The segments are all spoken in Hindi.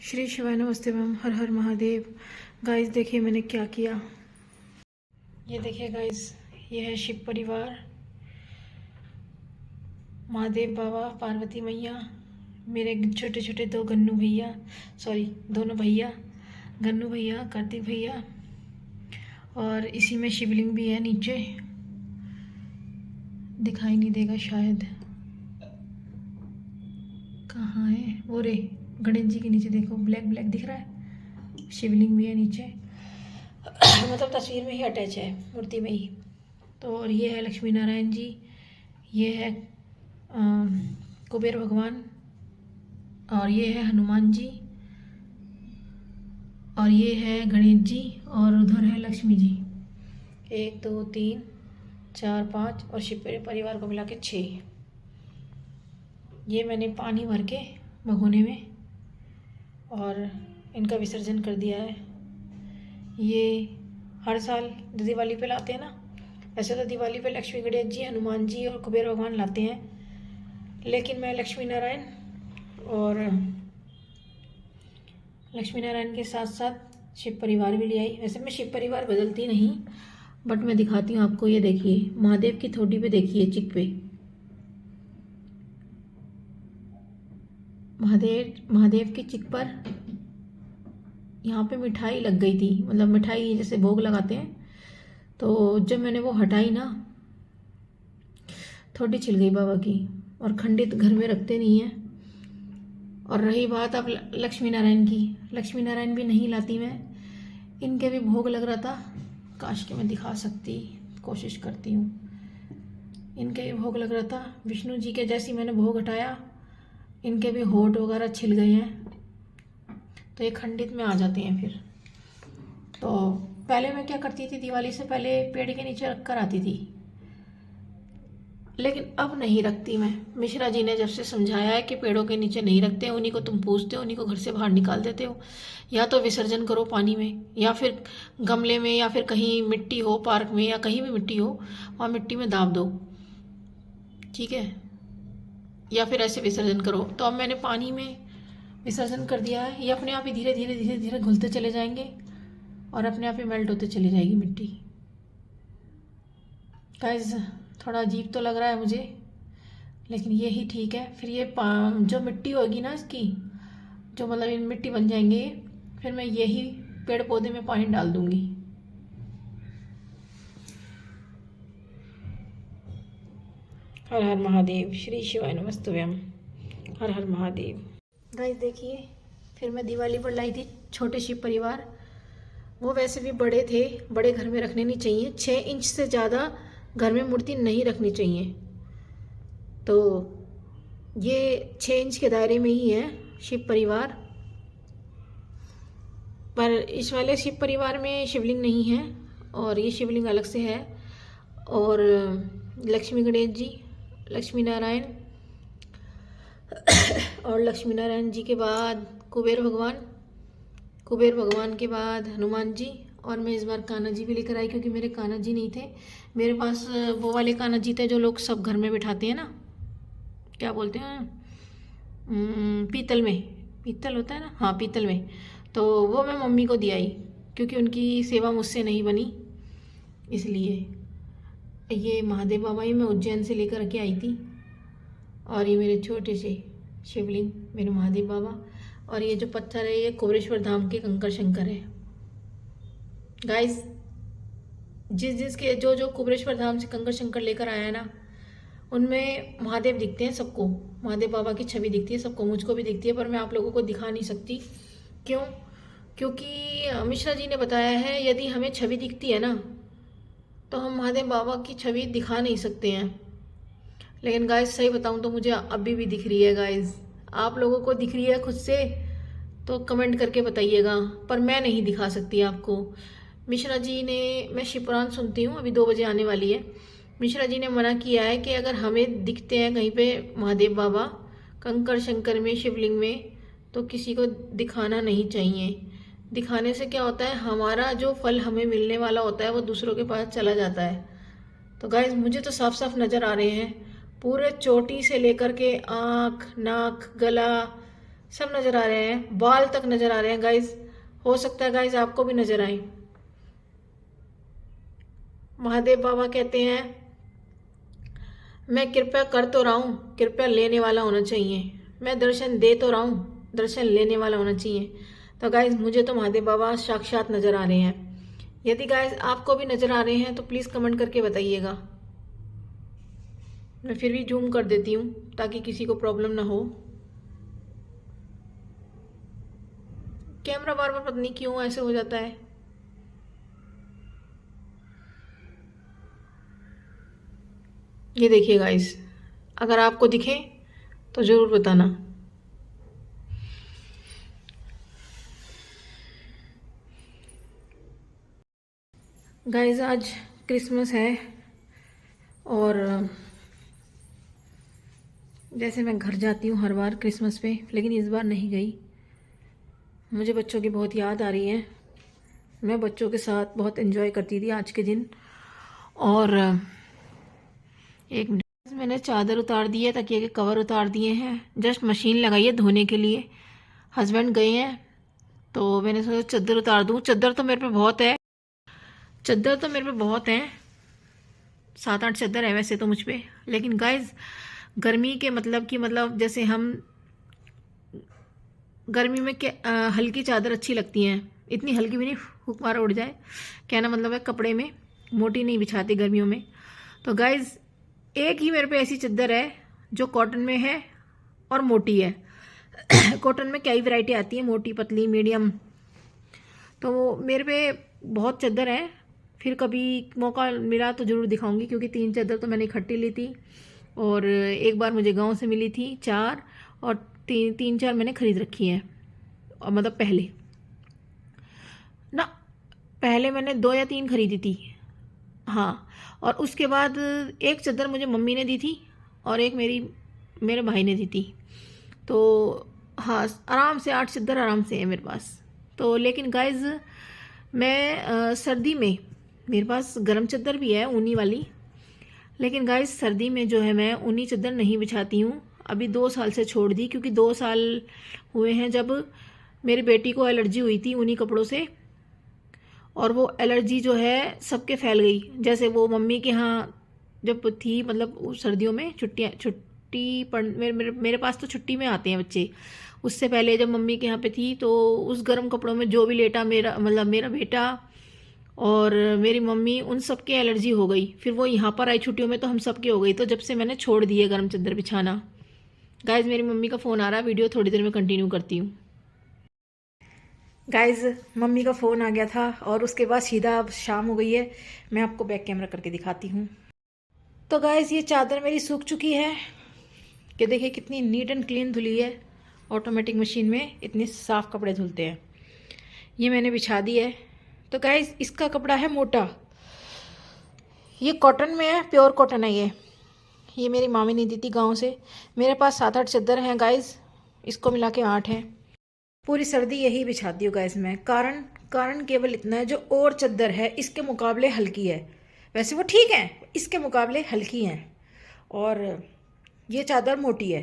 श्री शिवाय नमस्ते मैम, हर हर महादेव। गाइस देखिए मैंने क्या किया। ये देखिए गाइस, ये है शिव परिवार, महादेव बाबा, पार्वती मैया, मेरे छोटे छोटे दो गन्नू भैया, सॉरी दोनों भैया, गन्नू भैया, कार्तिक भैया, और इसी में शिवलिंग भी है नीचे, दिखाई नहीं देगा शायद, कहाँ है वो रे, गणेश जी के नीचे देखो, ब्लैक ब्लैक दिख रहा है, शिवलिंग भी है नीचे। मतलब तस्वीर में ही अटैच है, मूर्ति में ही। तो और ये है लक्ष्मी नारायण जी, ये है कुबेर भगवान, और ये है हनुमान जी, और ये है गणेश जी, और उधर है लक्ष्मी जी। 1 2 3 4 5 और शिव परिवार को मिला के 6। ये मैंने पानी भर के भगोने में और इनका विसर्जन कर दिया है। ये हर साल दिवाली पे लाते हैं ना, वैसे तो दिवाली पे लक्ष्मी गणेश जी, हनुमान जी और कुबेर भगवान लाते हैं, लेकिन मैं लक्ष्मी नारायण के साथ साथ शिव परिवार भी ले आई। वैसे मैं शिव परिवार बदलती नहीं, बट मैं दिखाती हूँ आपको। ये देखिए महादेव की थोड़ी पे देखिए, चिक पे महादेव की चिक पर यहाँ पे मिठाई लग गई थी, मतलब मिठाई जैसे भोग लगाते हैं, तो जब मैंने वो हटाई ना, थोड़ी छिल गई बाबा की। और खंडित घर में रखते नहीं है। और रही बात अब लक्ष्मी नारायण की, लक्ष्मी नारायण भी नहीं लाती मैं, इनके भी भोग लग रहा था, काश के मैं दिखा सकती, कोशिश करती हूँ। इनके भी भोग लग रहा था, विष्णु जी के जैसी मैंने भोग हटाया, इनके भी होठ वगैरह छिल गए हैं, तो ये खंडित में आ जाते हैं फिर। तो पहले मैं क्या करती थी, दिवाली से पहले पेड़ के नीचे रख कर आती थी, लेकिन अब नहीं रखती मैं। मिश्रा जी ने जब से समझाया है कि पेड़ों के नीचे नहीं रखते, उन्हीं को तुम पूजते हो, उन्हीं को घर से बाहर निकाल देते हो, या तो विसर्जन करो पानी में, या फिर गमले में, या फिर कहीं मिट्टी हो पार्क में, या कहीं भी मिट्टी हो वहाँ मिट्टी में दाब दो, ठीक है, या फिर ऐसे विसर्जन करो। तो अब मैंने पानी में विसर्जन कर दिया है, ये अपने आप ही धीरे धीरे धीरे धीरे घुलते चले जाएंगे और अपने आप ही मेल्ट होते चली जाएगी मिट्टी। गाइस थोड़ा अजीब तो लग रहा है मुझे, लेकिन ये ही ठीक है। फिर ये जो मिट्टी होगी ना इसकी, जो मतलब इन मिट्टी बन जाएंगे, फिर मैं यही पेड़ पौधे में पानी डाल दूंगी। हर हर महादेव, श्री शिवाय नमस्तुभ्यम, हर हर महादेव। गाइस देखिए, फिर मैं दिवाली पर लाई थी छोटे शिव परिवार। वो वैसे भी बड़े थे, बड़े घर में रखने नहीं चाहिए, 6 इंच से ज़्यादा घर में मूर्ति नहीं रखनी चाहिए। तो ये 6 इंच के दायरे में ही है शिव परिवार, पर इस वाले शिव परिवार में शिवलिंग नहीं है, और ये शिवलिंग अलग से है। और लक्ष्मी गणेश जी, लक्ष्मी नारायण, और लक्ष्मी नारायण जी के बाद कुबेर भगवान के बाद हनुमान जी, और मैं इस बार कान्हा जी भी लेकर आई, क्योंकि मेरे कान्हा जी नहीं थे। मेरे पास वो वाले कान्हा जी थे जो लोग सब घर में बिठाते हैं ना, क्या बोलते हैं, पीतल होता है ना, हाँ पीतल में। तो वो मैं मम्मी को दिया ही, क्योंकि उनकी सेवा मुझसे नहीं बनी, इसलिए। ये महादेव बाबा ही मैं उज्जैन से लेकर के आई थी, और ये मेरे छोटे से शिवलिंग मेरे महादेव बाबा, और ये जो पत्थर है ये कुबेरेश्वर धाम के कंकर शंकर है। गाइस जिसके जो कुबेरेश्वर धाम से कंकर शंकर लेकर आया है ना, उनमें महादेव दिखते हैं सबको, महादेव बाबा की छवि दिखती है सबको, मुझको भी दिखती है, पर मैं आप लोगों को दिखा नहीं सकती। क्यों? क्योंकि मिश्रा जी ने बताया है, यदि हमें छवि दिखती है ना, तो हम महादेव बाबा की छवि दिखा नहीं सकते हैं। लेकिन गाइस सही बताऊं तो मुझे अभी भी दिख रही है। गाइस आप लोगों को दिख रही है खुद से तो कमेंट करके बताइएगा, पर मैं नहीं दिखा सकती आपको। मिश्रा जी ने, मैं शिवपुराण सुनती हूँ, अभी 2 बजे आने वाली है, मिश्रा जी ने मना किया है कि अगर हमें दिखते हैं कहीं पे महादेव बाबा कंकर शंकर में, शिवलिंग में, तो किसी को दिखाना नहीं चाहिए। दिखाने से क्या होता है, हमारा जो फल हमें मिलने वाला होता है वो दूसरों के पास चला जाता है। तो गाइस मुझे तो साफ साफ नज़र आ रहे हैं, पूरे चोटी से लेकर के आँख, नाक, गला, सब नज़र आ रहे हैं, बाल तक नज़र आ रहे हैं गाइज। हो सकता है गाइज आपको भी नज़र आए। महादेव बाबा कहते हैं मैं कृपया कर तो रहा हूँ, कृपया लेने वाला होना चाहिए। मैं दर्शन दे तो रहा हूँ, दर्शन लेने वाला होना चाहिए। तो गाइज मुझे तो महादेव बाबा साक्षात नज़र आ रहे हैं। यदि गाइज आपको भी नज़र आ रहे हैं तो प्लीज़ कमेंट करके बताइएगा। मैं फिर भी जूम कर देती हूँ ताकि किसी को प्रॉब्लम ना हो। कैमरा बार बार पता नहीं क्यों ऐसे हो जाता है। ये देखिए गाइस, अगर आपको दिखे तो ज़रूर बताना। गाइस आज क्रिसमस है और जैसे मैं घर जाती हूँ हर बार क्रिसमस पे, लेकिन इस बार नहीं गई। मुझे बच्चों की बहुत याद आ रही है। मैं बच्चों के साथ बहुत एंजॉय करती थी आज के दिन। और एक मिनट, मैंने चादर उतार दी है, तकिए के कवर उतार दिए हैं, जस्ट मशीन लगाई है धोने के लिए। हस्बैंड गए हैं तो मैंने सोचा चादर उतार दूँ। चादर तो मेरे पे बहुत है, चादर तो मेरे पे बहुत है, 7-8 चादर है वैसे तो मुझ पे। लेकिन गाइज गर्मी के मतलब कि मतलब जैसे हम गर्मी में हल्की चादर अच्छी लगती हैं, इतनी हल्की भी नहीं फूक मारा उड़ जाए, कहना मतलब है कपड़े में मोटी नहीं बिछाती गर्मियों में। तो गाइज एक ही मेरे पे ऐसी चादर है जो कॉटन में है और मोटी है। कॉटन में कई वैरायटी आती है, मोटी, पतली, मीडियम। तो मेरे पे बहुत चादर है। फिर कभी मौका मिला तो ज़रूर दिखाऊंगी, क्योंकि 3 चादर तो मैंने इकट्ठी ली थी और एक बार मुझे गांव से मिली थी 4, और 3-4 मैंने ख़रीद रखी हैं। और मतलब पहले मैंने 2 या 3 खरीदी थी, हाँ। और उसके बाद एक चादर मुझे मम्मी ने दी थी और एक मेरे भाई ने दी थी। तो हाँ, आराम से 8 चादर आराम से है मेरे पास। तो लेकिन गाइज मैं सर्दी में मेरे पास गर्म चादर भी है, ऊनी वाली। लेकिन गाइज सर्दी में जो है मैं ऊनी चादर नहीं बिछाती हूँ। अभी 2 साल से छोड़ दी, क्योंकि 2 साल हुए हैं जब मेरी बेटी को एलर्जी हुई थी ऊनी कपड़ों से। और वो एलर्जी जो है सबके फैल गई। जैसे वो मम्मी के यहाँ जब थी, मतलब सर्दियों में छुट्टी पढ़ मेरे पास तो छुट्टी में आते हैं बच्चे। उससे पहले जब मम्मी के यहाँ पे थी तो उस गर्म कपड़ों में जो भी लेटा, मेरा बेटा और मेरी मम्मी, उन सब के एलर्जी हो गई। फिर वो यहाँ पर आई छुट्टियों में तो हम सब के हो गई। तो जब से मैंने छोड़ दी है गर्म चादर बिछाना। गाइज मेरी मम्मी का फ़ोन आ रहा है, वीडियो थोड़ी देर में कंटिन्यू करती हूँ। गाइज मम्मी का फ़ोन आ गया था और उसके बाद सीधा अब शाम हो गई है। मैं आपको बैक कैमरा करके दिखाती हूँ। तो गाइज ये चादर मेरी सूख चुकी है, कि देखिए कितनी नीट एंड क्लीन धुली है। ऑटोमेटिक मशीन में इतने साफ़ कपड़े धुलते हैं। ये मैंने बिछा दी है। तो गाइज इसका कपड़ा है मोटा, ये कॉटन में है, प्योर कॉटन है ये मेरी मामी ने दी थी गाँव से। मेरे पास 7-8 चादर हैं गाइज, इसको मिला के 8 हैं। पूरी सर्दी यही बिछाती हूँ गाइस मैं। कारण केवल इतना है, जो और चादर है इसके मुकाबले हल्की है। वैसे वो ठीक है, इसके मुकाबले हल्की हैं, और ये चादर मोटी है,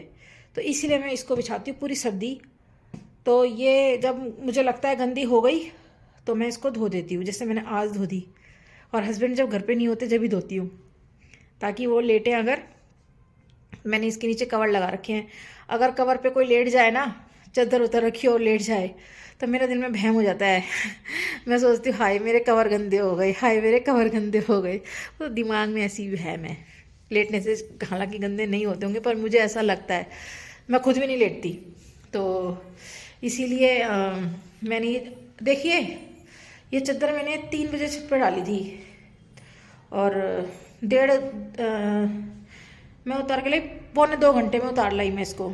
तो इसीलिए मैं इसको बिछाती हूँ पूरी सर्दी। तो ये जब मुझे लगता है गंदी हो गई तो मैं इसको धो देती हूँ, जैसे मैंने आज धो दी। और हस्बैंड जब घर पे नहीं होते जब भी धोती हूँ, ताकि वो लेटे। अगर मैंने इसके नीचे कवर लगा रखे हैं, अगर कवर पे कोई लेट जाए ना, चादर उतर रखी और लेट जाए, तो मेरे दिल में बहम हो जाता है। मैं सोचती हूँ हाय मेरे कवर गंदे हो गए, हाय मेरे कवर गंदे हो गए। तो दिमाग में ऐसी बहम है। लेटने से हालांकि गंदे नहीं होते होंगे, पर मुझे ऐसा लगता है। मैं खुद भी नहीं लेटती, तो इसीलिए मैंने देखिए ये चादर मैंने 3 बजे छत पर डाली थी, और मैं उतार के लाई 1.25 घंटे में उतार लाई मैं इसको।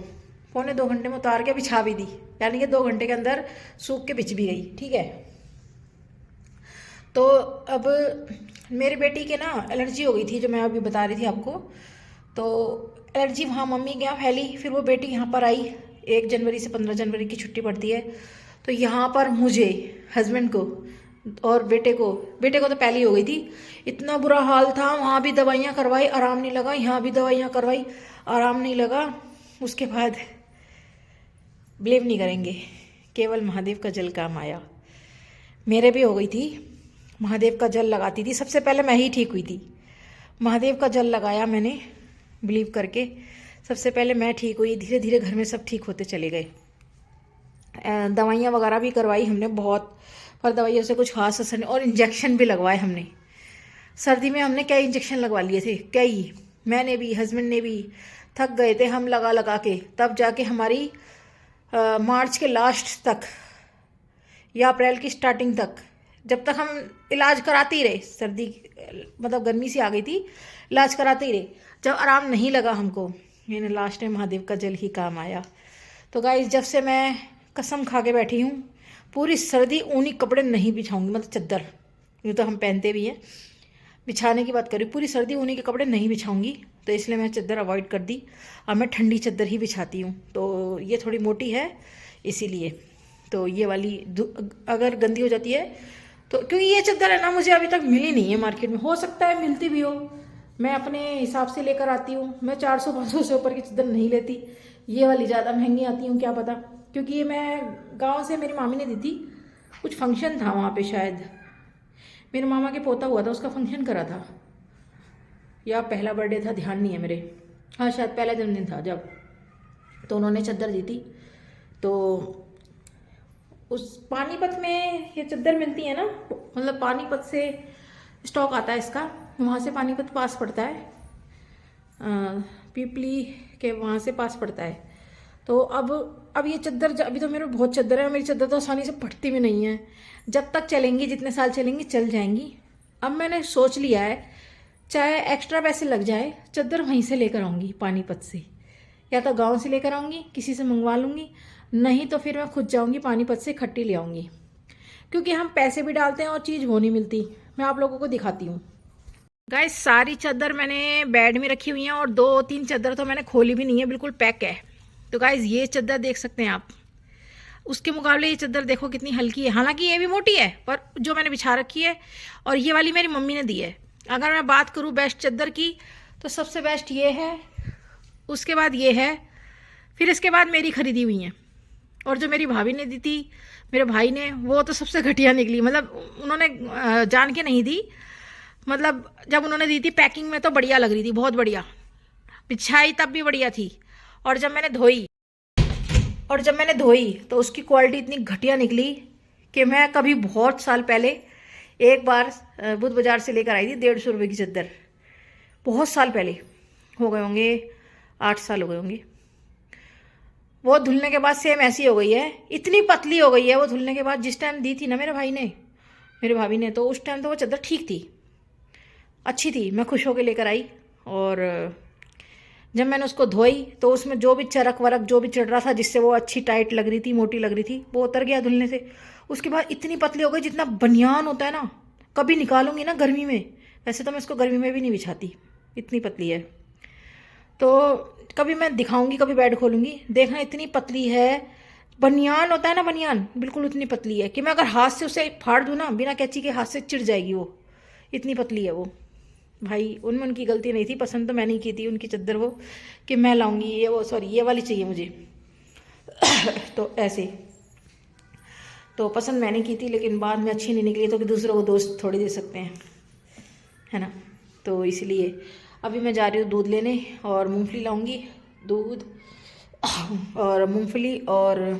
1.25 घंटे में उतार के बिछा भी दी, यानी कि 2 घंटे के अंदर सूख के बिछ भी गई। ठीक है। तो अब मेरी बेटी के ना एलर्जी हो गई थी, जो मैं अभी बता रही थी आपको। तो एलर्जी वहाँ मम्मी के यहाँ फैली, फिर वो बेटी यहाँ पर आई। 1 जनवरी से 15 जनवरी की छुट्टी पड़ती है। तो यहाँ पर मुझे, हस्बैंड को और बेटे को तो पहले ही हो गई थी। इतना बुरा हाल था, वहाँ भी दवाइयाँ करवाई, आराम नहीं लगा, यहाँ भी दवाइयाँ करवाई, आराम नहीं लगा। उसके बाद बिलीव नहीं करेंगे, केवल महादेव का जल काम आया। मेरे भी हो गई थी, महादेव का जल लगाती थी, सबसे पहले मैं ही ठीक हुई थी। महादेव का जल लगाया मैंने बिलीव करके, सबसे पहले मैं ठीक हुई, धीरे धीरे घर में सब ठीक होते चले गए। दवाइयाँ वगैरह भी करवाई हमने बहुत, पर दवाइयों से कुछ खास असर नहीं, और इंजेक्शन भी लगवाए हमने। सर्दी में हमने कई इंजेक्शन लगवा लिए थे, कई, मैंने भी, हस्बैंड ने भी, थक गए थे हम लगा लगा के। तब जाके हमारी मार्च के लास्ट तक या अप्रैल की स्टार्टिंग तक, जब तक हम इलाज कराते ही रहे, सर्दी मतलब गर्मी से आ गई थी, इलाज कराते ही रहे, जब आराम नहीं लगा हमको, मैंने लास्ट में महादेव का जल ही काम आया। तो गाइस, जब से मैं कसम खा के बैठी हूँ, पूरी सर्दी ऊनी कपड़े नहीं बिछाऊंगी, मतलब चादर, यूँ तो हम पहनते भी हैं, बिछाने की बात करी, पूरी सर्दी ऊनी के कपड़े नहीं बिछाऊंगी। तो इसलिए मैं चादर अवॉइड कर दी, अब मैं ठंडी चादर ही बिछाती हूँ। तो ये थोड़ी मोटी है इसीलिए, तो ये वाली अगर गंदी हो जाती है तो, क्योंकि ये चादर है ना, मुझे अभी तक मिली नहीं है मार्केट में, हो सकता है मिलती भी हो, मैं अपने हिसाब से लेकर आती हूँ। मैं 400-500 से ऊपर की चादर नहीं लेती, ये वाली ज़्यादा महंगी आती हूँ, क्या पता, क्योंकि ये मैं गाँव से मेरी मामी ने दी थी, कुछ फंक्शन था वहाँ पे, शायद मेरे मामा के पोता हुआ था, उसका फंक्शन करा था, या पहला बर्थडे था, ध्यान नहीं है मेरे, हाँ शायद पहला जन्मदिन था जब, तो उन्होंने चादर दी थी। तो उस पानीपत में ये चादर मिलती है ना, मतलब पानीपत से स्टॉक आता है इसका, वहाँ से पानीपत पास पड़ता है, पीपली के वहाँ से पास पड़ता है। तो अब ये चादर, अभी तो मेरे बहुत चादर है, मेरी चादर तो आसानी से फटती भी नहीं है, जब तक चलेंगी, जितने साल चलेंगी चल जाएंगी। अब मैंने सोच लिया है, चाहे एक्स्ट्रा पैसे लग जाए, चादर वहीं से लेकर आऊँगी पानीपत से, या तो गांव से लेकर आऊँगी, किसी से मंगवा लूँगी, नहीं तो फिर मैं खुद जाऊँगी पानीपत से खट्टी ले आऊँगी, क्योंकि हम पैसे भी डालते हैं और चीज़ वो नहीं मिलती। मैं आप लोगों को दिखाती हूँ। गाइस, सारी चादर मैंने बेड में रखी हुई हैं, और 2-3 चादर तो मैंने खोली भी नहीं है, बिल्कुल पैक है। तो गाइस, ये चादर देख सकते हैं आप, उसके मुकाबले ये चादर देखो कितनी हल्की है, हालांकि ये भी मोटी है, पर जो मैंने बिछा रखी है, और ये वाली मेरी मम्मी ने दी है। अगर मैं बात करूँ बेस्ट चादर की, तो सबसे बेस्ट ये है, उसके बाद ये है, फिर इसके बाद मेरी खरीदी हुई है, और जो मेरी भाभी ने दी थी, मेरे भाई ने, वो तो सबसे घटिया निकली, मतलब उन्होंने जान के नहीं दी, मतलब जब उन्होंने दी थी पैकिंग में तो बढ़िया लग रही थी, बहुत बढ़िया, बिछाई तब भी बढ़िया थी, और जब मैंने धोई तो उसकी क्वालिटी इतनी घटिया निकली कि मैं कभी बहुत साल पहले एक बार बुध बाजार से लेकर आई थी 150 रुपये की चादर, बहुत साल पहले, हो गए होंगे 8 साल हो गए होंगे। वो धुलने के बाद सेम ऐसी हो गई है, इतनी पतली हो गई है वो धुलने के बाद। जिस टाइम दी थी ना मेरे भाभी ने, तो उस टाइम तो वो चादर ठीक थी, अच्छी थी, मैं खुश होकर लेकर आई। और जब मैंने उसको धोई तो उसमें जो भी चरक वरक जो भी चढ़ रहा था, जिससे वो अच्छी टाइट लग रही थी, मोटी लग रही थी, वो उतर गया धुलने से। उसके बाद इतनी पतली हो गई जितना बनियान होता है ना, कभी निकालूंगी ना गर्मी में, वैसे तो मैं इसको गर्मी में भी नहीं बिछाती, इतनी पतली है। तो कभी मैं दिखाऊंगी, कभी बेड खोलूंगी, देखना इतनी पतली है, बनियान होता है ना, बनियान बिल्कुल उतनी पतली है कि मैं अगर हाथ से उसे फाड़ दूँ ना, बिना कैंची के हाथ से चिढ़ जाएगी वो, इतनी पतली है वो। भाई उनमें उनकी गलती नहीं थी, पसंद तो मैंने ही की थी उनकी चादर वो, कि मैं लाऊंगी ये, वो सॉरी ये वाली चाहिए मुझे तो ऐसे, तो पसंद मैंने की थी, लेकिन बाद में अच्छी नहीं निकली, तो कि दूसरों को दोस्त थोड़ी दे सकते हैं, है ना। तो इसलिए अभी मैं जा रही हूँ दूध लेने, और मूंगफली लाऊंगी, दूध और मूंगफली, और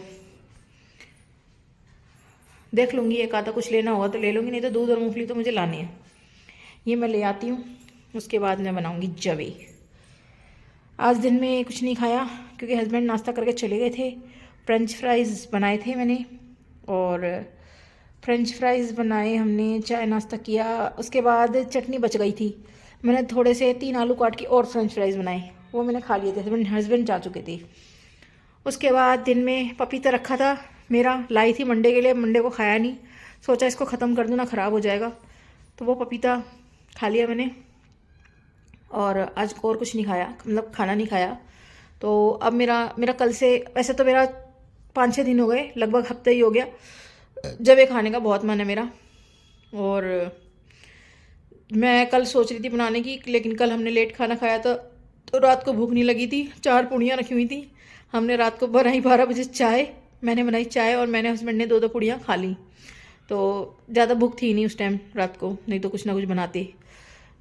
देख लूँगी एक आधा कुछ लेना होगा तो ले लूँगी, नहीं तो दूध और मूंगफली तो मुझे लानी है। ये मैं ले आती हूँ, उसके बाद मैं बनाऊँगी जवे। आज दिन में कुछ नहीं खाया क्योंकि हस्बैंड नाश्ता करके चले गए थे। फ्रेंच फ्राइज़ बनाए थे मैंने, और फ्रेंच फ्राइज़ बनाए हमने, चाय नाश्ता किया, उसके बाद चटनी बच गई थी, मैंने थोड़े से 3 आलू काट के और फ्रेंच फ्राइज़ बनाए, वो मैंने खा लिए थे, हस्बैंड जा चुके थे। उसके बाद दिन में पपीता रखा था मेरा, लाई थी मंडे के लिए, मंडे को खाया नहीं, सोचा इसको ख़त्म कर दूँ ना, ख़राब हो जाएगा, तो वो पपीता खा लिया मैंने। और आज और कुछ नहीं खाया, मतलब खाना नहीं खाया। तो अब मेरा कल से, वैसे तो मेरा 5-6 दिन हो गए, लगभग हफ्ते ही हो गया, जवे खाने का बहुत मन है मेरा। और मैं कल सोच रही थी बनाने की, लेकिन कल हमने लेट खाना खाया था, तो रात को भूख नहीं लगी थी, 4 पूड़ियाँ रखी हुई थी, हमने रात को बनाई 12 बजे चाय, मैंने बनाई चाय और मैंने हस्बैंड ने 2-2 पुड़ियाँ खा ली। तो ज़्यादा भूख थी नहीं उस टाइम रात को, नहीं तो कुछ ना कुछ बनाते।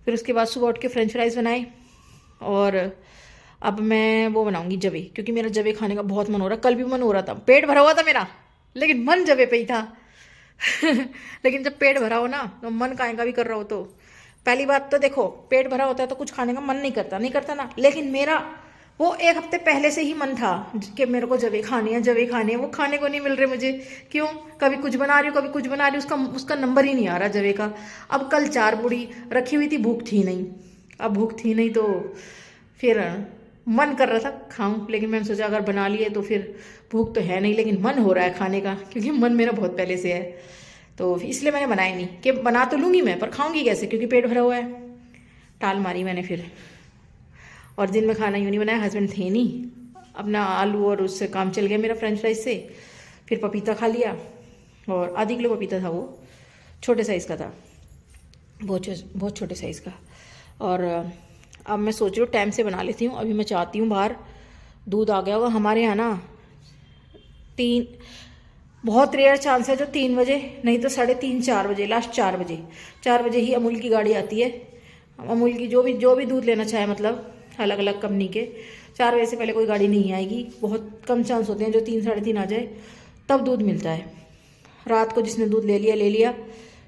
फिर उसके बाद सुबह उठ के फ्रेंच फ्राइज़ बनाए और अब मैं वो बनाऊंगी जवे, क्योंकि मेरा जवे खाने का बहुत मन हो रहा है। कल भी मन हो रहा था, पेट भरा हुआ था मेरा, लेकिन मन जवे पे ही था। लेकिन जब पेट भरा हो ना तो मन काहे का भी कर रहा हो। तो पहली बात तो देखो, पेट भरा होता है तो कुछ खाने का मन नहीं करता, नहीं करता ना। लेकिन मेरा वो 1 हफ्ते पहले से ही मन था कि मेरे को जवे खाने हैं, जवे खाने हैं। वो खाने को नहीं मिल रहे मुझे, क्यों? कभी कुछ बना रही हूँ, कभी कुछ बना रही हूँ, उसका नंबर ही नहीं आ रहा जवे का। अब कल 4 पूड़ी रखी हुई थी, भूख थी नहीं। अब भूख थी नहीं तो फिर मन कर रहा था खाऊं, लेकिन मैंने सोचा अगर बना लिए तो फिर भूख तो है नहीं, लेकिन मन हो रहा है खाने का, क्योंकि मन मेरा बहुत पहले से है। तो इसलिए मैंने बनाया नहीं, कि बना तो लूँगी मैं, पर खाऊंगी कैसे, क्योंकि पेट भरा हुआ है। टाल मारी मैंने फिर। और दिन में खाना यूँ नहीं बनाया, हस्बैंड थे नहीं, अपना आलू और उससे काम चल गया मेरा फ्रेंच फ्राइज से। फिर पपीता खा लिया, और आधी किलो पपीता था, वो छोटे साइज़ का था, बहुत छोटे साइज़ का। और अब मैं सोच रही हूँ टाइम से बना लेती हूँ। अभी मैं चाहती हूँ बाहर दूध आ गया होगा हमारे यहाँ ना, 3 बहुत रेयर चांस है जो 3 बजे, नहीं तो 3:30-4 बजे, लास्ट 4 बजे ही अमूल की गाड़ी आती है। अमूल की जो भी दूध लेना चाहे, मतलब अलग अलग कंपनी के, 4 बजे से पहले कोई गाड़ी नहीं आएगी। बहुत कम चांस होते हैं जो 3-3:30 आ जाए, तब दूध मिलता है। रात को जिसने दूध ले लिया,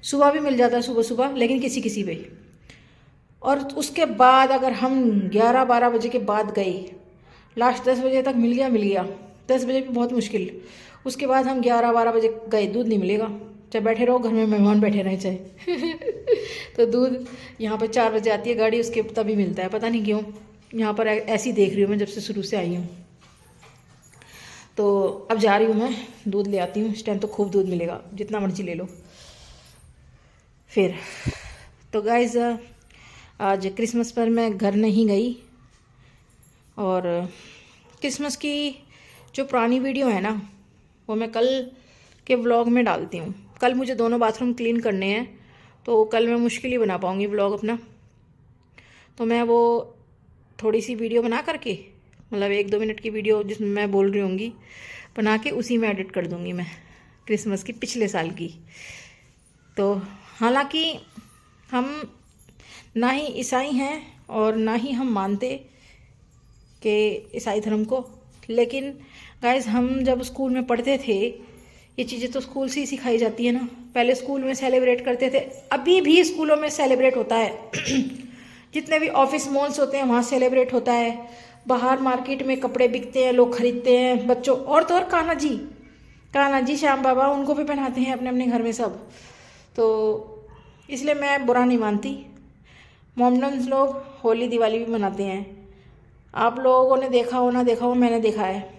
सुबह भी मिल जाता है, सुबह, लेकिन किसी पे। और उसके बाद अगर हम 11-12 बजे के बाद गए, लास्ट 10 बजे तक मिल गया, 10 बजे भी बहुत मुश्किल। उसके बाद हम 11-12 बजे गए, दूध नहीं मिलेगा, चाहे बैठे रहो घर में, मेहमान बैठे रहे चाहे। तो दूध यहाँ पर 4 बजे आती है गाड़ी, उसके तभी मिलता है। पता नहीं क्यों, यहाँ पर ऐसी देख रही हूँ मैं जब से शुरू से आई हूँ। तो अब जा रही हूँ मैं, दूध ले आती हूँ। इस टाइम तो खूब दूध मिलेगा, जितना मर्जी ले लो। फिर तो गाइस, आज क्रिसमस पर मैं घर नहीं गई, और क्रिसमस की जो पुरानी वीडियो है ना, वो मैं कल के व्लॉग में डालती हूँ। कल मुझे दोनों बाथरूम क्लीन करने हैं, तो कल मैं मुश्किल ही बना पाऊँगी व्लॉग अपना। तो मैं वो थोड़ी सी वीडियो बना करके, मतलब 1-2 मिनट की वीडियो जिसमें मैं बोल रही होंगी, बना के उसी में एडिट कर दूँगी मैं, क्रिसमस की पिछले साल की। तो हालांकि हम ना ही ईसाई हैं और ना ही हम मानते कि ईसाई धर्म को, लेकिन गाइस हम जब स्कूल में पढ़ते थे, ये चीज़ें तो स्कूल से ही सिखाई जाती है ना। पहले स्कूल में सेलिब्रेट करते थे, अभी भी स्कूलों में सेलिब्रेट होता है। जितने भी ऑफिस मॉल्स होते हैं वहाँ सेलिब्रेट होता है। बाहर मार्केट में कपड़े बिकते हैं, लोग खरीदते हैं बच्चों, और तो और कान्हा जी श्याम बाबा, उनको भी पहनाते हैं अपने अपने घर में सब। तो इसलिए मैं बुरा नहीं मानती। मोमडन्स लोग होली दिवाली भी मनाते हैं। आप लोगों ने देखा हो ना देखा हो, मैंने देखा है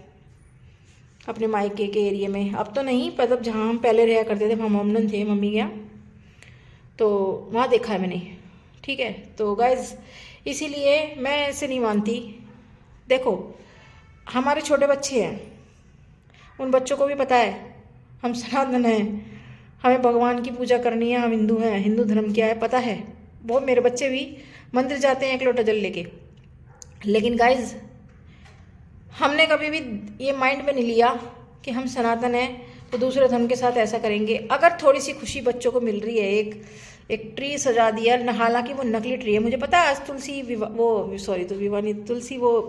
अपने मायके के एरिया में। अब तो नहीं, पर तब जहाँ हम पहले रहा करते थे वहाँ मोमडन थे मम्मी के यहाँ, तो वहाँ देखा है मैंने। ठीक है, तो गाइज इसीलिए मैं ऐसे नहीं मानती। देखो, हमारे छोटे बच्चे हैं, उन बच्चों को भी पता है हम सनातन हैं, हमें भगवान की पूजा करनी है, हम हिंदू हैं, हिंदू धर्म क्या है पता है। वो मेरे बच्चे भी मंदिर जाते हैं 1 लोटा जल लेके। लेकिन गाइज हमने कभी भी ये माइंड में नहीं लिया कि हम सनातन हैं तो दूसरे धर्म के साथ ऐसा करेंगे। अगर थोड़ी सी खुशी बच्चों को मिल रही है, एक ट्री सजा दिया, हालांकि वो नकली ट्री है, मुझे पता है। आज तुलसी विवाह नहीं, तुलसी वो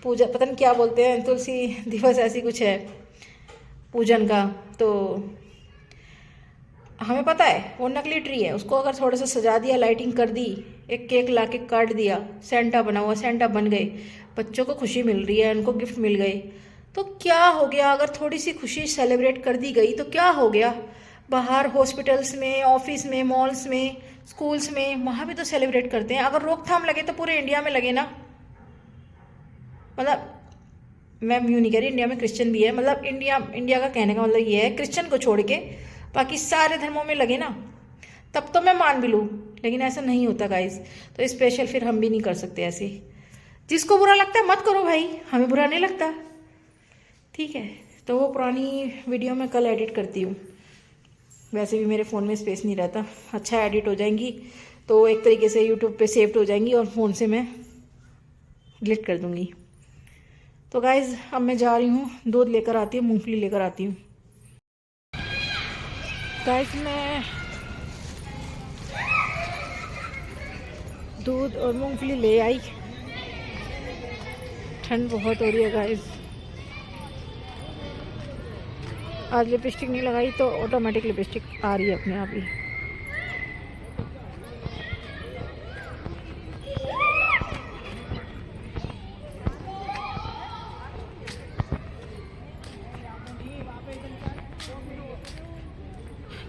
पूजा, पता नहीं क्या बोलते हैं, तुलसी दिवस ऐसी कुछ है पूजन का। तो हमें पता है वो नकली ट्री है, उसको अगर थोड़ा सा सजा दिया, लाइटिंग कर दी, एक केक ला के काट दिया, सेंटा बना हुआ, सेंटा बन गए, बच्चों को खुशी मिल रही है, उनको गिफ्ट मिल गए, तो क्या हो गया? अगर थोड़ी सी खुशी सेलिब्रेट कर दी गई तो क्या हो गया? बाहर हॉस्पिटल्स में, ऑफिस में, मॉल्स में, स्कूल्स में, वहाँ भी तो सेलिब्रेट करते हैं। अगर रोकथाम लगे तो पूरे इंडिया में लगे ना। मतलब मैं यूँ नहीं कह रही इंडिया में क्रिश्चियन भी है, मतलब इंडिया का कहने का मतलब ये है, क्रिश्चियन को छोड़ के बाकी सारे धर्मों में लगे ना, तब तो मैं मान भी लूँ। लेकिन ऐसा नहीं होता गाइस, तो स्पेशल फिर हम भी नहीं कर सकते ऐसे। जिसको बुरा लगता है मत करो भाई, हमें बुरा नहीं लगता, ठीक है। तो वो पुरानी वीडियो मैं कल एडिट करती हूँ। वैसे भी मेरे फ़ोन में स्पेस नहीं रहता, अच्छा एडिट हो जाएंगी तो एक तरीके से यूट्यूब पे सेव्ड हो जाएंगी और फ़ोन से मैं डिलीट कर दूँगी। तो गाइज़ अब मैं जा रही हूँ, दूध लेकर आती हूँ, मूंगफली लेकर आती हूँ। गाइज़ मैं दूध और मूंगफली ले आई। ठंड बहुत हो रही है गाइज़। आज लिपस्टिक नहीं लगाई तो ऑटोमेटिक लिपस्टिक आ रही है अपने आप ही।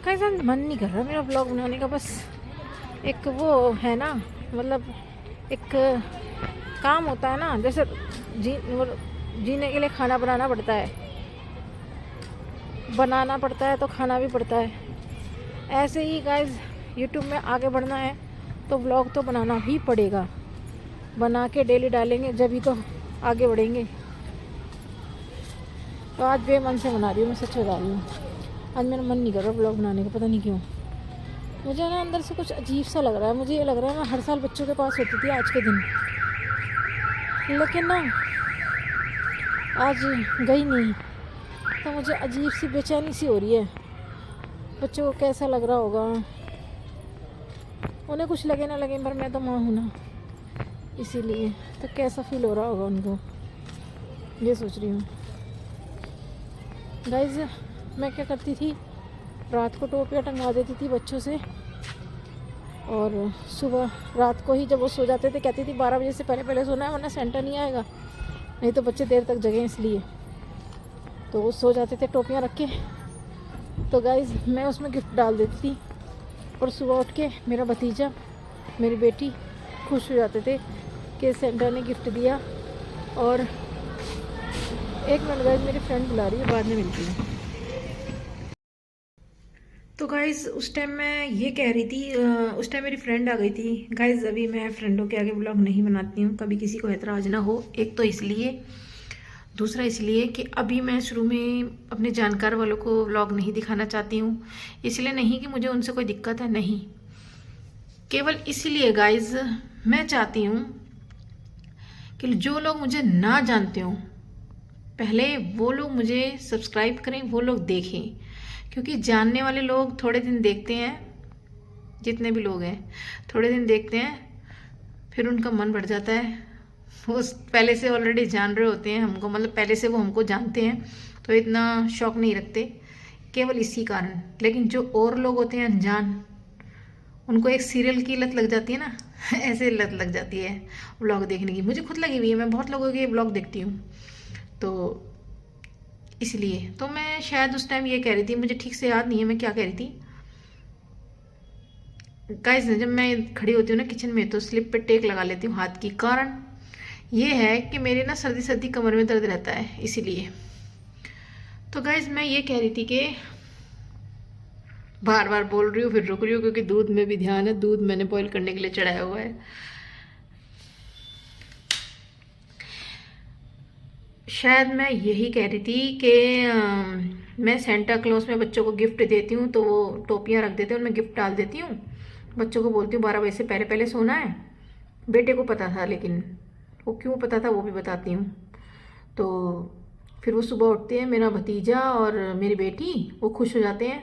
कैसा मन नहीं कर रहा मेरा ब्लॉग बनाने का, बस एक वो है ना, मतलब एक काम होता है ना, जैसे जीने के लिए खाना बनाना पड़ता है, तो खाना भी पड़ता है। ऐसे ही गाइज यूट्यूब में आगे बढ़ना है तो व्लॉग तो बनाना ही पड़ेगा, बना के डेली डालेंगे जब तो आगे बढ़ेंगे। तो आज बेमन से बना रही हूँ, मैं सच बता रही हूँ। आज मेरा मन नहीं कर रहा व्लॉग बनाने का, पता नहीं क्यों। मुझे ना अंदर से कुछ अजीब सा लग रहा है। मुझे ये लग रहा है मैं हर साल बच्चों के पास होती थी आज के दिन, लेकिन ना आज गई नहीं, तो मुझे अजीब सी बेचैनी सी हो रही है। बच्चों को कैसा लग रहा होगा, उन्हें कुछ लगे ना लगे, पर मैं तो माँ हूँ ना, इसीलिए तो कैसा फील हो रहा होगा उनको, ये सोच रही हूँ। गाइज मैं क्या करती थी, रात को टोपियाँ टंगवा देती थी बच्चों से, और सुबह रात को ही जब वो सो जाते थे कहती थी 12 बजे से पहले पहले सोना है वरना सेंटर नहीं आएगा, नहीं तो बच्चे देर तक जगें, इसलिए तो वो सो जाते थे टोपियाँ रख के। तो गाइज़ मैं उसमें गिफ्ट डाल देती थी, और सुबह उठ के मेरा भतीजा मेरी बेटी खुश हो जाते थे कि सेंटर ने गिफ्ट दिया। और एक मिनट गाइज़, मेरी फ्रेंड बुला रही है, बाद में मिलती हूँ। तो गाइज़ उस टाइम मैं ये कह रही थी, उस टाइम मेरी फ्रेंड आ गई थी। गाइज़ अभी मैं फ्रेंडों के आगे व्लॉग नहीं बनाती हूँ, कभी किसी को ऐतराज़ ना हो, एक तो इसलिए, दूसरा इसलिए कि अभी मैं शुरू में अपने जानकार वालों को व्लॉग नहीं दिखाना चाहती हूँ। इसलिए नहीं कि मुझे उनसे कोई दिक्कत है, नहीं, केवल इसीलिए गाइज़ मैं चाहती हूँ कि जो लोग मुझे ना जानते हों पहले वो लोग मुझे सब्सक्राइब करें, वो लोग देखें, क्योंकि जानने वाले लोग थोड़े दिन देखते हैं, जितने भी लोग हैं थोड़े दिन देखते हैं, फिर उनका मन बढ़ जाता है। वो पहले से ऑलरेडी जान रहे होते हैं हमको, मतलब पहले से वो हमको जानते हैं, तो इतना शौक नहीं रखते, केवल इसी कारण। लेकिन जो और लोग होते हैं अनजान, उनको एक सीरियल की लत लग जाती है ना ऐसे लत लग जाती है व्लॉग देखने की। मुझे खुद लगी हुई है, मैं बहुत लोगों के व्लॉग देखती हूँ, तो इसलिए तो मैं शायद उस टाइम ये कह रही थी, मुझे ठीक से याद नहीं है मैं क्या कह रही थी। गाइस जब मैं खड़ी होती हूँ ना किचन में, तो स्लिप पे टेक लगा लेती हूँ हाथ की। कारण ये है कि मेरे ना सर्दी सर्दी कमर में दर्द रहता है, इसीलिए। तो गाइस मैं ये कह रही थी कि बार बार बोल रही हूँ फिर रुक रही हूँ, क्योंकि दूध में भी ध्यान है, दूध मैंने बॉईल करने के लिए चढ़ाया हुआ है। शायद मैं यही कह रही थी कि मैं सेंटा क्लॉज में बच्चों को गिफ्ट देती हूँ, तो वो टोपियाँ रख देते हैं, उनमें गिफ्ट डाल देती हूँ, बच्चों को बोलती हूँ 12 बजे से पहले पहले सोना है। बेटे को पता था, लेकिन वो क्यों पता था वो भी बताती हूँ। तो फिर वो सुबह उठते हैं, मेरा भतीजा और मेरी बेटी, वो खुश हो जाते हैं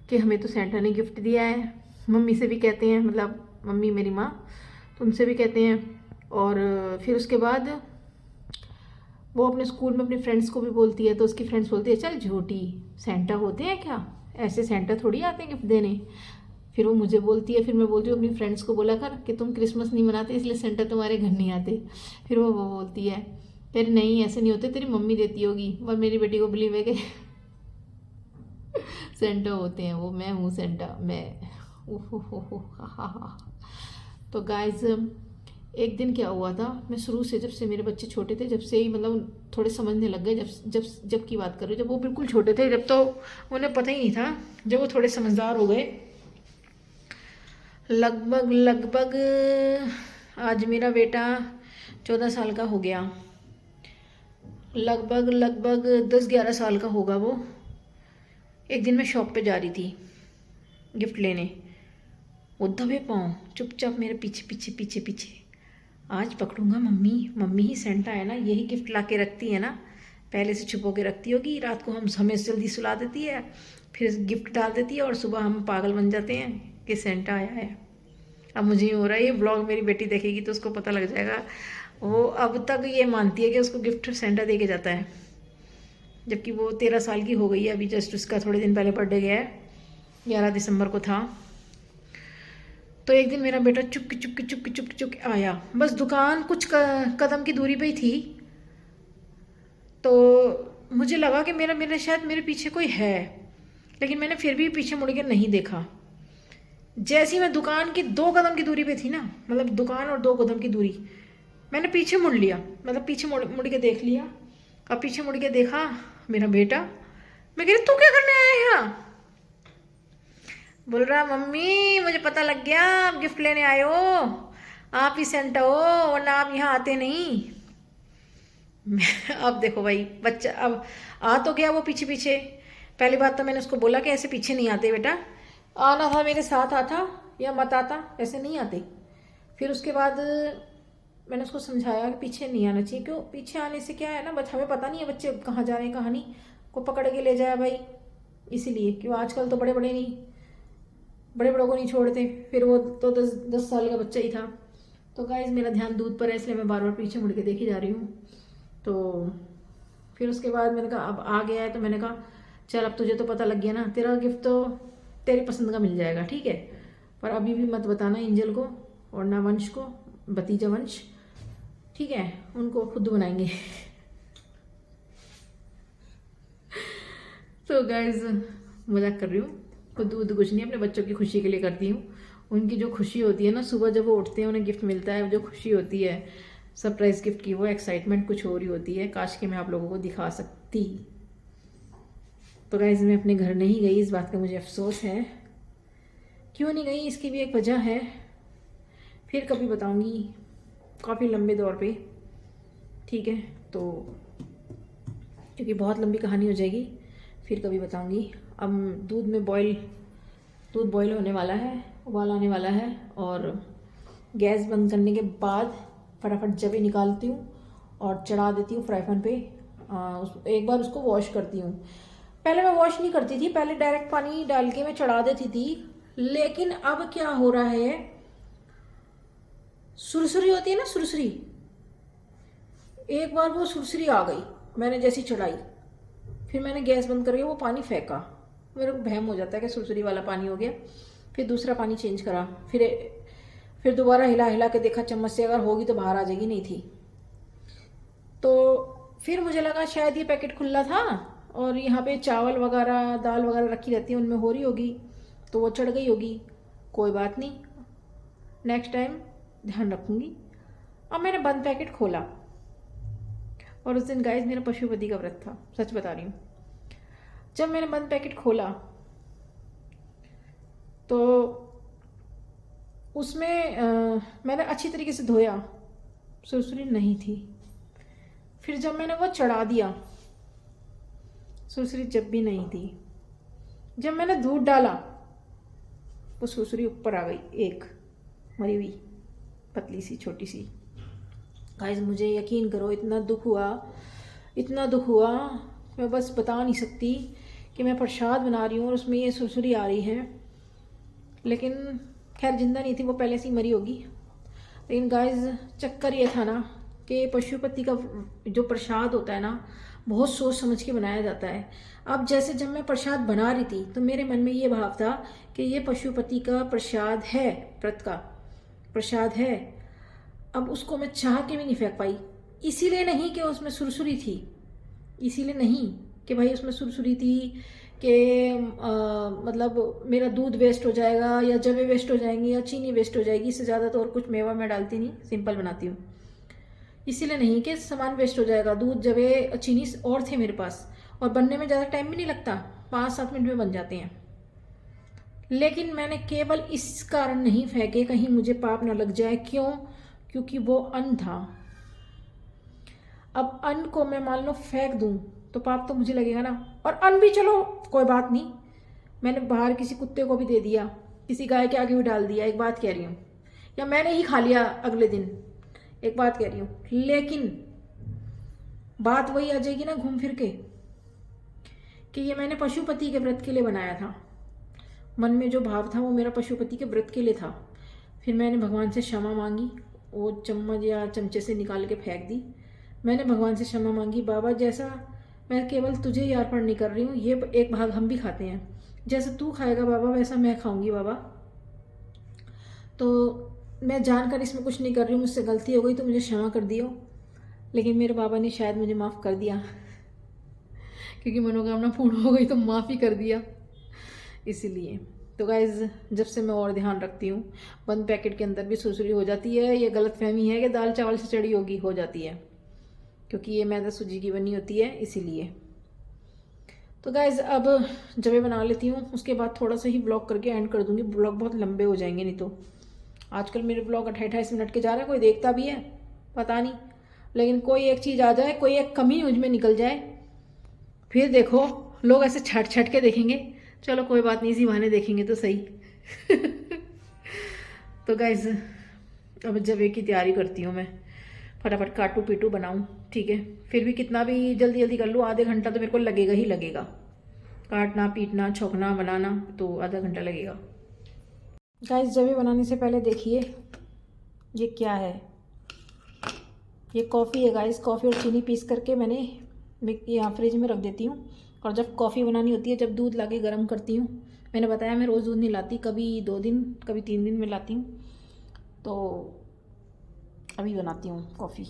कि हमें तो सेंटा ने गिफ्ट दिया है। मम्मी से भी कहते हैं, मतलब मम्मी मेरी माँ, तो उनसे भी कहते हैं। और फिर उसके बाद वो अपने स्कूल में अपनी फ्रेंड्स को भी बोलती है, तो उसकी फ्रेंड्स बोलती है चल झूठी, सेंटा होते हैं क्या, ऐसे सेंटा थोड़ी आते हैं गिफ्ट देने। फिर वो मुझे बोलती है, फिर मैं बोलती हूँ अपनी फ्रेंड्स को बोला कर कि तुम क्रिसमस नहीं मनाते इसलिए सेंटा तुम्हारे घर नहीं आते। फिर वो बोलती है फिर नहीं ऐसे नहीं होते, तेरी मम्मी देती होगी। और मेरी बेटी को बिलीव है कि सेंटा होते हैं वो, मैं हूँ सेंटा, मैं। तो गाइज एक दिन क्या हुआ था, मैं शुरू से, जब से मेरे बच्चे छोटे थे, जब से ही मतलब थोड़े समझने लग गए, जब जब जब की बात कर रही हूँ, जब वो बिल्कुल छोटे थे, जब तो उन्हें पता ही नहीं था, जब वो थोड़े समझदार हो गए, लगभग लगभग आज मेरा बेटा 14 साल का हो गया, लगभग लगभग 10-11 साल का होगा वो। एक दिन मैं शॉप पे जा रही थी गिफ्ट लेने, वो दबे पाँव चुपचाप मेरे पीछे पीछे पीछे पीछे, आज पकड़ूंगा मम्मी। मम्मी ही सेंटा है ना, यही गिफ्ट ला के रखती है ना, पहले से छुपो के रखती होगी। रात को हम हमें जल्दी सुला देती है, फिर गिफ्ट डाल देती है और सुबह हम पागल बन जाते हैं कि सेंटा आया है। अब मुझे हो रहा है ये ब्लॉग मेरी बेटी देखेगी तो उसको पता लग जाएगा। वो अब तक ये मानती है कि उसको गिफ्ट सेंटा दे के जाता है, जबकि वो 13 साल की हो गई है अभी। जस्ट उसका थोड़े दिन पहले बर्थडे गया है, 11 दिसंबर को था। तो एक दिन मेरा बेटा चुपके चुपके चुपके चुपके चुपके आया, बस दुकान कुछ कदम की दूरी पे ही थी। तो मुझे लगा कि मेरा शायद मेरे पीछे कोई है, लेकिन मैंने फिर भी पीछे मुड़ के नहीं देखा। जैसे ही मैं दुकान की 2 कदम की दूरी पे थी ना, मतलब दुकान और 2 कदम की दूरी, मैंने पीछे मुड़ लिया, मतलब पीछे मुड़ के देख लिया। अब पीछे मुड़ के देखा मेरा बेटा, मैं कह रही तू क्या करने आया है यहाँ? बोल रहा मम्मी मुझे पता लग गया आप गिफ्ट लेने आए हो, आप ही सेंटा हो, वरना आप यहाँ आते नहीं। अब देखो भाई बच्चा अब आ तो गया वो पीछे पीछे। पहली बात तो मैंने उसको बोला कि ऐसे पीछे नहीं आते बेटा, आना था मेरे साथ आता या मत आता, ऐसे नहीं आते। फिर उसके बाद मैंने उसको समझाया कि पीछे नहीं आना चाहिए। क्यों? पीछे आने से क्या है ना, हमें पता नहीं है बच्चे कहाँ जा रहे हैं कहाँ नहीं, को पकड़ के ले जाए भाई, इसीलिए। क्यों? आजकल तो बड़े बड़ों को नहीं छोड़ते। फिर वो तो 10 साल का बच्चा ही था। तो गाइस मेरा ध्यान दूध पर है, इसलिए मैं बार बार पीछे मुड़ के देखी जा रही हूँ। तो फिर उसके बाद मैंने कहा अब आ गया है, तो मैंने कहा चल अब तुझे तो पता लग गया ना, तेरा गिफ्ट तो तेरी पसंद का मिल जाएगा, ठीक है, पर अभी भी मत बताना एंजल को और ना वंश को, भतीजा वंश, ठीक है, उनको खुद बनाएंगे। तो गाइस मजाक कर रही हूँ, खुद कुछ नहीं, अपने बच्चों की खुशी के लिए करती हूँ। उनकी जो खुशी होती है ना, सुबह जब वो उठते हैं उन्हें गिफ्ट मिलता है, जो खुशी होती है सरप्राइज गिफ्ट की, वो एक्साइटमेंट कुछ और ही होती है। काश कि मैं आप लोगों को दिखा सकती। तो गाइस मैं अपने घर नहीं गई, इस बात का मुझे अफसोस है। क्यों नहीं गई इसकी भी एक वजह है, फिर कभी बताऊंगी, काफ़ी लंबे दौर पे, ठीक है। तो क्योंकि बहुत लंबी कहानी हो जाएगी, फिर कभी बताऊंगी। अब दूध बॉयल होने वाला है, उबाल आने वाला है, और गैस बंद करने के बाद फटाफट जवे निकालती हूँ और चढ़ा देती हूँ फ्राई पैन पे। एक बार उसको वॉश करती हूँ। पहले मैं वॉश नहीं करती थी, पहले डायरेक्ट पानी डाल के मैं चढ़ा देती थी। लेकिन अब क्या हो रहा है, सुरसुरी होती है ना, सुरसुरी, एक बार वो सुरसुरी आ गई, मैंने जैसी चढ़ाई, फिर मैंने गैस बंद करके वो पानी फेंका। मेरे को बहम हो जाता है कि सुरसुरी वाला पानी हो गया। फिर दूसरा पानी चेंज करा, फिर दोबारा हिला के देखा चम्मच से, अगर होगी तो बाहर आ जाएगी, नहीं थी। तो फिर मुझे लगा शायद ये पैकेट खुला था और यहाँ पे चावल वगैरह दाल वगैरह रखी रहती है, उनमें हो रही होगी, तो वो चढ़ गई होगी। कोई बात नहीं, नेक्स्ट टाइम ध्यान रखूँगी। अब मैंने बंद पैकेट खोला, और उस दिन गाइस मेरा पशुपति का व्रत था, सच बता रही हूँ। जब मैंने बंद पैकेट खोला तो उसमें मैंने अच्छी तरीके से धोया, सुरसुरी नहीं थी। फिर जब मैंने वो चढ़ा दिया, सुरसुरी जब भी नहीं थी। जब मैंने दूध डाला, वो सुरसुरी ऊपर आ गई, एक मरी हुई पतली सी छोटी सी। गाइस मुझे यकीन करो, इतना दुख हुआ, मैं बस बता नहीं सकती कि मैं प्रसाद बना रही हूँ और उसमें ये सुरसुरी आ रही है। लेकिन खैर जिंदा नहीं थी, वो पहले से ही मरी होगी। लेकिन गाइस चक्कर ये था ना कि पशुपति का जो प्रसाद होता है ना, बहुत सोच समझ के बनाया जाता है। अब जैसे जब मैं प्रसाद बना रही थी तो मेरे मन में ये भाव था कि ये पशुपति का प्रसाद है, व्रत का प्रसाद है। अब उसको मैं चाह के भी नहीं फेंक पाई, इसीलिए नहीं कि उसमें सुरसुरी थी, इसीलिए नहीं कि भाई उसमें सुरसुरी थी कि मतलब मेरा दूध वेस्ट हो जाएगा या जवे वेस्ट हो जाएंगी या चीनी वेस्ट हो जाएगी। इससे ज़्यादा तो और कुछ मेवा मैं डालती नहीं, सिंपल बनाती हूँ। इसीलिए नहीं कि सामान वेस्ट हो जाएगा, दूध जवे चीनी और थे मेरे पास, और बनने में ज़्यादा टाइम भी नहीं लगता, 5-7 मिनट में बन जाते हैं। लेकिन मैंने केवल इस कारण नहीं फेंके कहीं मुझे पाप ना लग जाए। क्यों? क्योंकि वो अन्न था। अब अन्न को मैं मान लो फेंक दूं तो पाप तो मुझे लगेगा ना, और अन्न भी चलो कोई बात नहीं, मैंने बाहर किसी कुत्ते को भी दे दिया, किसी गाय के आगे भी डाल दिया, एक बात कह रही हूँ, या मैंने ही खा लिया अगले दिन, एक बात कह रही हूँ, लेकिन बात वही आ जाएगी ना घूम फिर के कि ये मैंने पशुपति के व्रत के लिए बनाया था। मन में जो भाव था वो मेरा पशुपति के व्रत के लिए था। फिर मैंने भगवान से क्षमा मांगी, वो चम्मच या चमचे से निकाल के फेंक दी। मैंने भगवान से क्षमा मांगी, बाबा जैसा मैं केवल तुझे ही अर्पण नहीं कर रही हूँ, ये एक भाग हम भी खाते हैं, जैसा तू खाएगा बाबा वैसा मैं खाऊंगी बाबा। तो मैं जानकर इसमें कुछ नहीं कर रही हूँ, मुझसे गलती हो गई तो मुझे क्षमा कर दियो। लेकिन मेरे बाबा ने शायद मुझे माफ़ कर दिया क्योंकि मनोकामना पूर्ण हो गई तो माफ़ ही कर दिया इसीलिए। तो गाइज़ जब से मैं और ध्यान रखती हूँ, बंद पैकेट के अंदर भी सुरसुरी हो जाती है। ये गलतफहमी है कि दाल चावल से चढ़ी होगी, हो जाती है क्योंकि ये मैदा सूजी की बनी होती है इसीलिए। तो गाइज़ अब जब बना लेती हूँ, उसके बाद थोड़ा सा ही ब्लॉग करके एंड कर दूँगी। ब्लॉग बहुत लंबे हो जाएंगे नहीं तो। आजकल मेरे ब्लॉग 28 मिनट के जा रहे हैं, कोई देखता भी है पता नहीं, लेकिन कोई एक चीज़ आ जाए, कोई एक कमी मुझ में निकल जाए, फिर देखो लोग ऐसे छट छट के देखेंगे। चलो कोई बात नहीं, इसी बहाने देखेंगे तो सही तो गाइज़ अब जब की तैयारी करती हूँ मैं, फटाफट काटू पीटू बनाऊँ, ठीक है। फिर भी कितना भी जल्दी जल्दी कर लूँ, आधे घंटा तो मेरे को लगेगा ही लगेगा। काटना पीटना छोंकना बनाना तो आधा घंटा लगेगा। गाइस जब बनाने से पहले देखिए ये क्या है, ये कॉफ़ी है गाइस। कॉफ़ी और चीनी पीस करके मैंने यहाँ फ्रिज में रख देती हूँ, और जब कॉफ़ी बनानी होती है, जब दूध लाके गर्म करती हूँ, मैंने बताया मैं रोज़ दूध नहीं लाती, कभी 2 दिन कभी 3 दिन में लाती हूँ, तो अभी बनाती हूँ कॉफ़ी।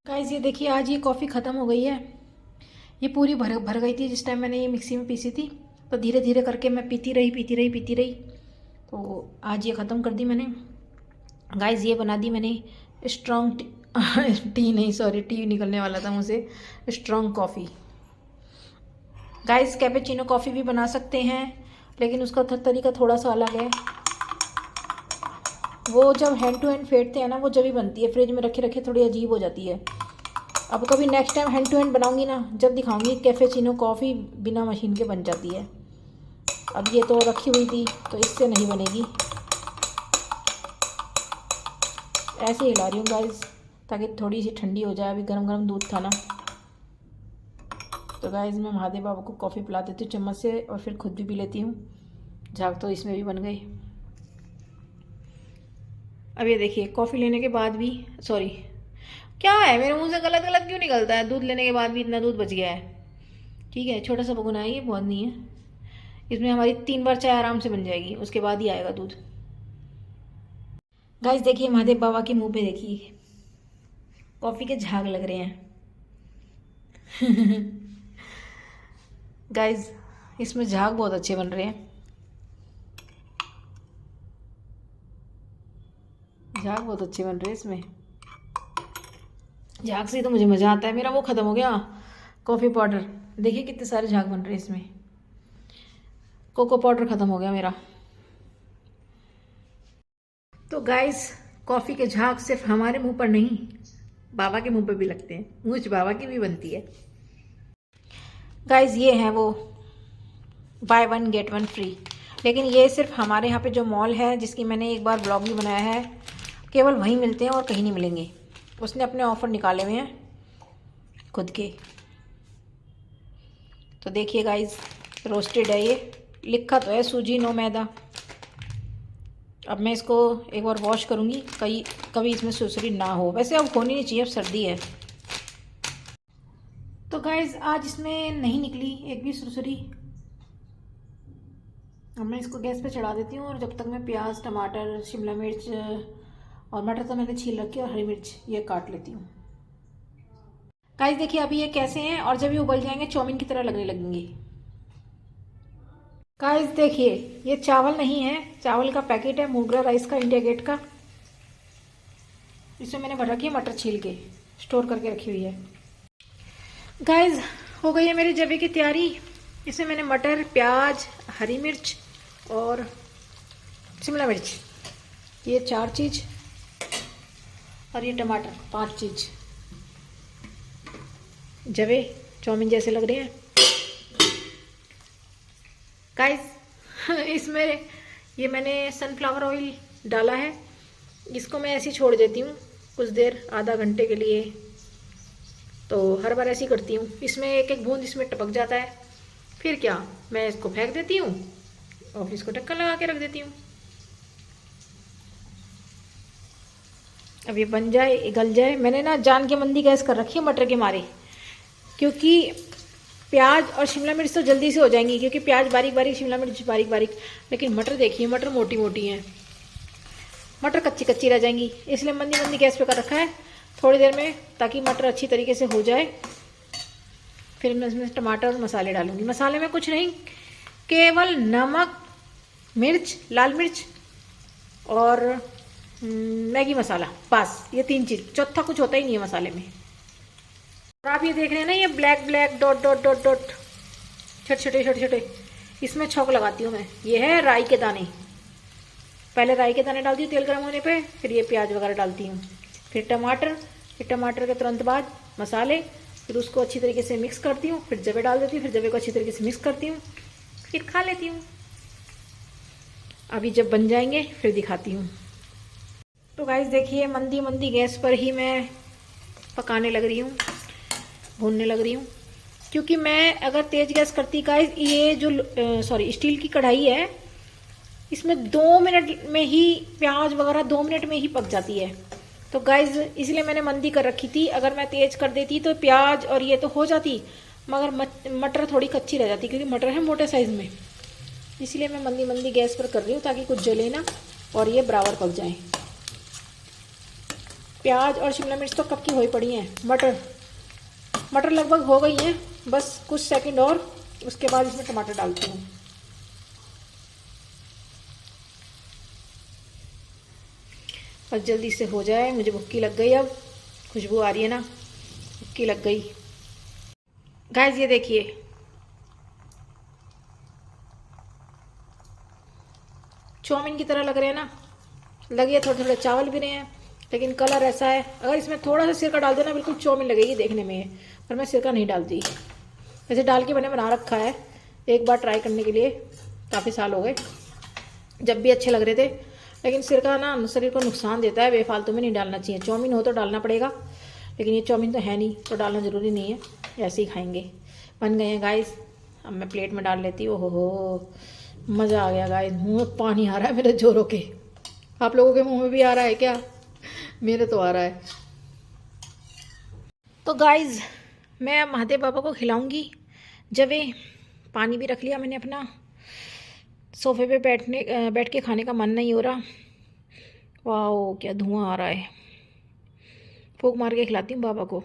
गाइस ये देखिए आज ये कॉफ़ी ख़त्म हो गई है। ये पूरी भर गई थी जिस टाइम मैंने ये मिक्सी में पीसी थी, तो धीरे धीरे करके मैं पीती रही, तो आज ये ख़त्म कर दी मैंने। गाइस ये बना दी मैंने स्ट्रॉन्ग टी नहीं सॉरी, टी निकलने वाला था मुझसे, strong coffee. Guys cappuccino coffee भी बना सकते हैं, लेकिन उसका तरीका थोड़ा सा अलग है। वो जब हैंड टू हैंड फेंटते हैं ना, वो जब ही बनती है, फ्रिज में रखे रखे थोड़ी अजीब हो जाती है। अब कभी next time hand to hand बनाऊंगी ना, जब दिखाऊंगी कैपेचिनो कॉफ़ी बिना मशीन के बन जाती है। अब ये तो रखी हुई थी तो इससे नहीं बनेगी, ऐसे हिला रही हूँ गाइस ताकि थोड़ी सी ठंडी हो जाए। अभी गरम गरम दूध था ना, तो गाइस मैं महादेव बाबा को कॉफ़ी पिला देती हूँ चम्मच से, और फिर खुद भी पी लेती हूँ। झाग तो इसमें भी बन गई। अब ये देखिए कॉफ़ी लेने के बाद भी, सॉरी क्या है मेरे मुंह से गलत गलत क्यों निकलता है, दूध लेने के बाद भी इतना दूध बच गया है। ठीक है छोटा सा भगोना है ये, बहुत नहीं है। इसमें हमारी 3 बार चाय आराम से बन जाएगी, उसके बाद ही आएगा दूध। गाइस देखिए महादेव बाबा के मुंह पे देखिए कॉफ़ी के झाग लग रहे हैं गाइस इसमें झाग बहुत अच्छे बन रहे हैं, झाग बहुत अच्छे बन रहे हैं इसमें। झाग से तो मुझे मज़ा आता है। मेरा वो ख़त्म हो गया कॉफ़ी पाउडर, देखिए कितने सारे झाग बन रहे हैं इसमें। कोको पाउडर ख़त्म हो गया मेरा। तो गाइस कॉफ़ी के झाग सिर्फ हमारे मुंह पर नहीं, बाबा के मुंह पर भी लगते हैं, मूंछ बाबा की भी बनती है। गाइस ये है वो बाय 1 गेट 1 फ्री, लेकिन ये सिर्फ हमारे यहाँ पे जो मॉल है, जिसकी मैंने एक बार ब्लॉग भी बनाया है, केवल वहीं मिलते हैं और कहीं नहीं मिलेंगे। उसने अपने ऑफ़र निकाले हुए हैं खुद के। तो देखिए गाइस रोस्टेड है ये, लिखा तो है सूजी नो मैदा। अब मैं इसको एक बार वॉश करूँगी, कभी इसमें सुरसुरी ना हो। वैसे अब होनी नहीं चाहिए, अब सर्दी है। तो गाइस आज इसमें नहीं निकली एक भी सुरसुरी। अब मैं इसको गैस पे चढ़ा देती हूँ, और जब तक मैं प्याज टमाटर शिमला मिर्च और मटर तो मैंने छील रखी है, और हरी मिर्च ये काट लेती हूँ। गाइस देखिए अभी ये कैसे हैं, और जब ये उबल जाएंगे चाउमीन की तरह लगने लगेंगे। गाइस देखिए ये चावल नहीं है, चावल का पैकेट है मोगरा राइस का, इंडिया गेट का। इसमें मैंने भर रखी है मटर, छील के स्टोर करके रखी हुई है। गाइस हो गई है मेरी जबे की तैयारी। इसमें मैंने मटर प्याज हरी मिर्च और शिमला मिर्च, ये 4 चीज़, और ये टमाटर 5 चीज़। जवे चाउमीन जैसे लग रहे हैं गाइस। इसमें ये मैंने सनफ्लावर ऑयल डाला है, इसको मैं ऐसे ही छोड़ देती हूँ कुछ देर, आधा घंटे के लिए। तो हर बार ऐसे ही करती हूँ। इसमें एक एक बूंद इसमें टपक जाता है, फिर क्या, मैं इसको फेंक देती हूँ और फिर इसको ढक्कन लगा के रख देती हूँ। अब ये बन जाए, गल जाए। मैंने ना जान के मंदी गैस कर रखी है मटर के मारे, क्योंकि प्याज और शिमला मिर्च तो जल्दी से हो जाएंगी, क्योंकि प्याज बारीक बारीक, शिमला मिर्च बारीक बारीक। लेकिन मटर देखिए, मटर मोटी मोटी हैं, मटर कच्ची कच्ची रह जाएंगी, इसलिए मंदी मंदी गैस पे कर रखा है थोड़ी देर में, ताकि मटर अच्छी तरीके से हो जाए। फिर मैं इसमें टमाटर और मसाले डालूंगी। मसाले में कुछ नहीं, केवल नमक, मिर्च, लाल मिर्च और मैगी मसाला, बस ये 3 चीज़, चौथा कुछ होता ही नहीं है मसाले में। और आप ये देख रहे हैं ना, ये black black dot dot dot dot, छोटे छोटे छोटे छोटे, इसमें छौंक लगाती हूँ मैं। ये है राई के दाने, पहले राई के दाने डालती हूँ तेल गर्म होने पे, फिर ये प्याज वगैरह डालती हूँ, फिर टमाटर, फिर टमाटर के तुरंत बाद मसाले, फिर उसको अच्छी तरीके से मिक्स करती हूँ, फिर जवे डाल देती हूँ, फिर जवे को अच्छी तरीके से मिक्स करती हूँ, फिर खा लेती हूँ। अभी जब बन जाएंगे फिर दिखाती हूँ। तो गाइस देखिए, मंदी मंदी गैस पर ही मैं पकाने लग रही हूँ, भूनने लग रही हूँ। क्योंकि मैं अगर तेज़ गैस करती गाइस, ये जो स्टील की कढ़ाई है, इसमें 2 मिनट में ही प्याज वगैरह 2 मिनट में ही पक जाती है। तो गाइस इसलिए मैंने मंदी कर रखी थी। अगर मैं तेज़ कर देती तो प्याज और ये तो हो जाती, मगर मटर थोड़ी कच्ची रह जाती, क्योंकि मटर है मोटे साइज़ में। इसलिए मैं मंदी मंदी गैस पर कर रही हूँ, ताकि कुछ जले ना और ये बराबर पक जाए। प्याज और शिमला मिर्च तो कब की हुई पड़ी हैं। मटर लगभग हो गई हैं, बस कुछ सेकंड और, उसके बाद इसमें टमाटर डालती हूँ। बस जल्दी से हो जाए, मुझे भुक्की लग गई। अब खुशबू आ रही है ना, भुक्की लग गई। गाइस ये देखिए, चाउमीन की तरह लग रहे हैं ना, लगे थोड़े थोड़े चावल भी रहे हैं, लेकिन कलर ऐसा है। अगर इसमें थोड़ा सा सिरका डाल देना, बिल्कुल चाउमीन लगेगी देखने में, पर मैं सिरका नहीं डालती। वैसे डाल के मैंने बना रखा है एक बार ट्राई करने के लिए, काफ़ी साल हो गए, जब भी अच्छे लग रहे थे। लेकिन सिरका ना शरीर को नुकसान देता है, बेफालतू में नहीं डालना चाहिए। चाउमीन हो तो डालना पड़ेगा, लेकिन ये चाउमीन तो है नहीं, तो डालना ज़रूरी नहीं है, ऐसे ही खाएंगे। बन गए हैं गाइस, अब मैं प्लेट में डाल लेती हूँ। हो मज़ा आ गया गाइस, मुँह में पानी आ रहा है मेरे जोरों के। आप लोगों के मुँह में भी आ रहा है क्या? मेरे तो आ रहा है। तो गाइस मैं महादेव बाबा को खिलाऊंगी जब पानी भी रख लिया मैंने अपना। सोफे पे बैठ के खाने का मन नहीं हो रहा। वाह क्या धुआं आ रहा है, फूंक मार के खिलाती हूँ बाबा को।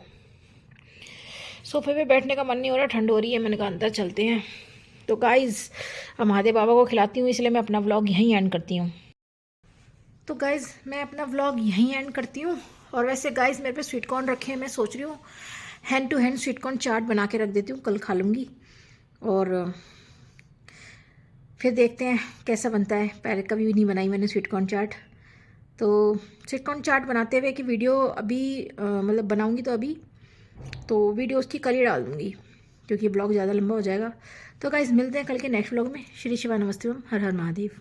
सोफे पे बैठने का मन नहीं हो रहा, ठंड हो रही है, मैंने कहा अंदर चलते हैं। तो गाइस अब महादेव बाबा को खिलाती हूँ, इसलिए मैं अपना व्लॉग यहीं एंड करती हूँ। तो गाइस मैं अपना व्लॉग यहीं एंड करती हूँ। और वैसे गाइस मेरे पे स्वीट कॉर्न रखे हैं, मैं सोच रही हूँ hand to hand sweet corn chaat बना के रख देती हूँ, कल खा लूँगी। और फिर देखते हैं कैसा बनता है। पहले कभी भी नहीं बनाई मैंने स्वीट कॉर्न चाट, तो स्वीट कॉर्न चाट बनाते हुए की वीडियो अभी मतलब बनाऊँगी, तो अभी तो वीडियो उसकी कल ही डाल दूँगी, क्योंकि ब्लॉग ज़्यादा लंबा हो जाएगा। तो गाइस मिलते हैं कल के नेक्स्ट व्लॉग में। श्री शिवा नमस्ते, हर हर महादेव।